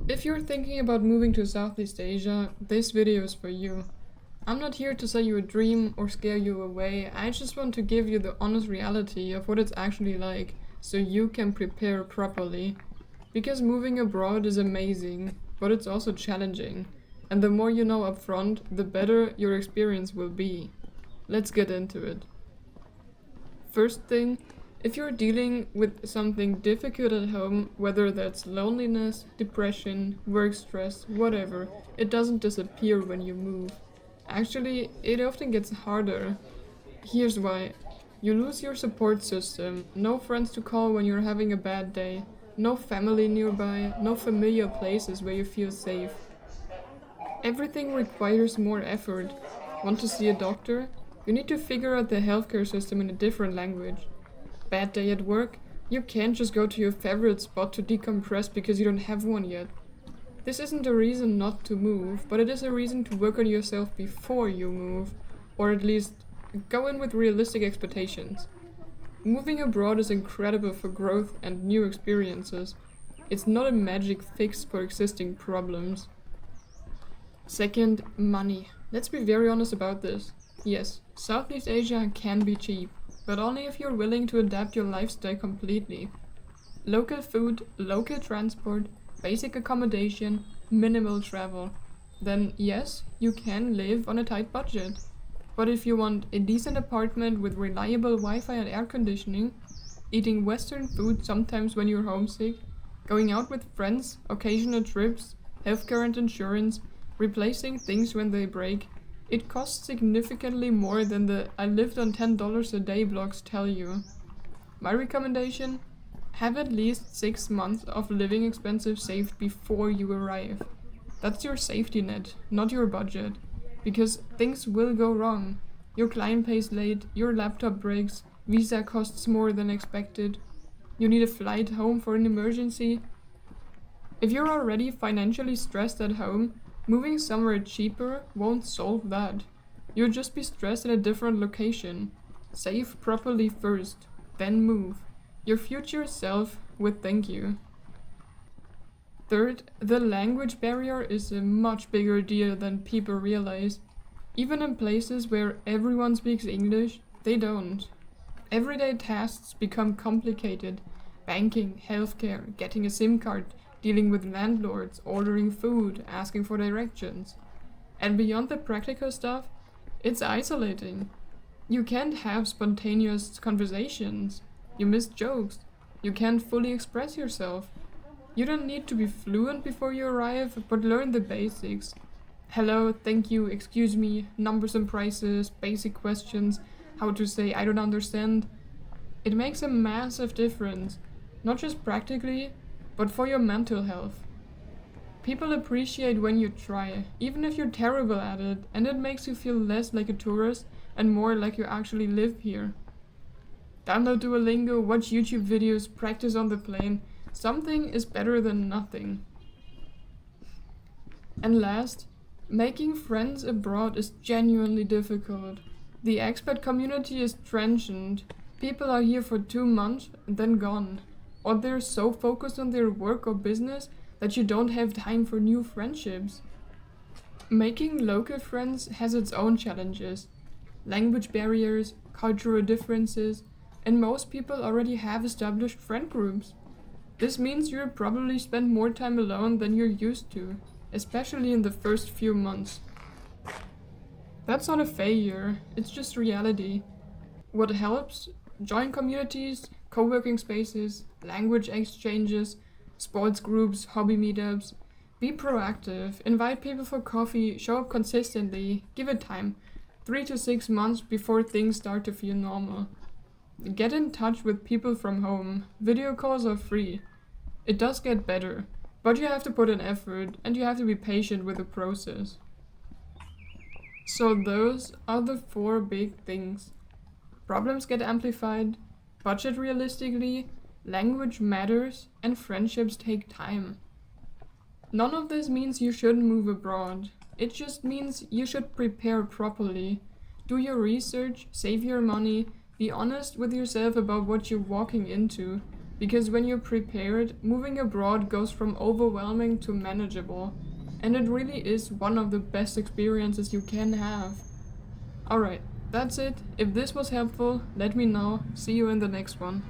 If you're thinking about moving to Southeast Asia, this video is for you. I'm not here to sell you a dream or scare you away, I just want to give you the honest reality of what it's actually like, so you can prepare properly. Because moving abroad is amazing, but it's also challenging, and the more you know upfront, the better your experience will be. Let's get into it. First thing, if you're dealing with something difficult at home, whether that's loneliness, depression, work stress, whatever, it doesn't disappear when you move. Actually, it often gets harder. Here's why. You lose your support system, no friends to call when you're having a bad day, no family nearby, no familiar places where you feel safe. Everything requires more effort. Want to see a doctor? You need to figure out the healthcare system in a different language. Bad day at work? You can't just go to your favorite spot to decompress because you don't have one yet. This isn't a reason not to move, but it is a reason to work on yourself before you move, or at least go in with realistic expectations. Moving abroad is incredible for growth and new experiences. It's not a magic fix for existing problems. Second, money. Let's be very honest about this. Yes, Southeast Asia can be cheap, but only if you're willing to adapt your lifestyle completely. Local food, local transport, basic accommodation, minimal travel. Then yes, you can live on a tight budget. But if you want a decent apartment with reliable Wi-Fi and air conditioning, eating Western food sometimes when you're homesick, going out with friends, occasional trips, healthcare and insurance, replacing things when they break, it costs significantly more than the I lived on $10 a day blogs tell you. My recommendation? Have at least 6 months of living expenses saved before you arrive. That's your safety net, not your budget. Because things will go wrong. Your client pays late, your laptop breaks, visa costs more than expected. You need a flight home for an emergency. If you're already financially stressed at home, moving somewhere cheaper won't solve that. You'll just be stressed in a different location. Save properly first, then move. Your future self would thank you. Third, the language barrier is a much bigger deal than people realize. Even in places where everyone speaks English, they don't. Everyday tasks become complicated. Banking, healthcare, getting a SIM card, dealing with landlords, ordering food, asking for directions. And beyond the practical stuff, it's isolating. You can't have spontaneous conversations. You miss jokes. You can't fully express yourself. You don't need to be fluent before you arrive, but learn the basics. Hello, thank you, excuse me, numbers and prices, basic questions, how to say I don't understand. It makes a massive difference, not just practically, but for your mental health. People appreciate when you try, even if you're terrible at it, and it makes you feel less like a tourist and more like you actually live here. Download Duolingo, watch YouTube videos, practice on the plane. Something is better than nothing. And last, making friends abroad is genuinely difficult. The expat community is transient. People are here for 2 months, then gone. Or they're so focused on their work or business that you don't have time for new friendships. Making local friends has its own challenges. Language barriers, cultural differences, and most people already have established friend groups. This means you'll probably spend more time alone than you're used to, especially in the first few months. That's not a failure, it's just reality. What helps? Join communities, co-working spaces, language exchanges, sports groups, hobby meetups. Be proactive, invite people for coffee, show up consistently, give it time, 3 to 6 months before things start to feel normal. Get in touch with people from home, video calls are free. It does get better, but you have to put in effort and you have to be patient with the process. So those are the 4 big things. Problems get amplified, budget realistically, language matters, and friendships take time. None of this means you shouldn't move abroad. It just means you should prepare properly. Do your research, save your money, be honest with yourself about what you're walking into. Because when you're prepared, moving abroad goes from overwhelming to manageable. And it really is one of the best experiences you can have. Alright, that's it. If this was helpful, let me know. See you in the next one.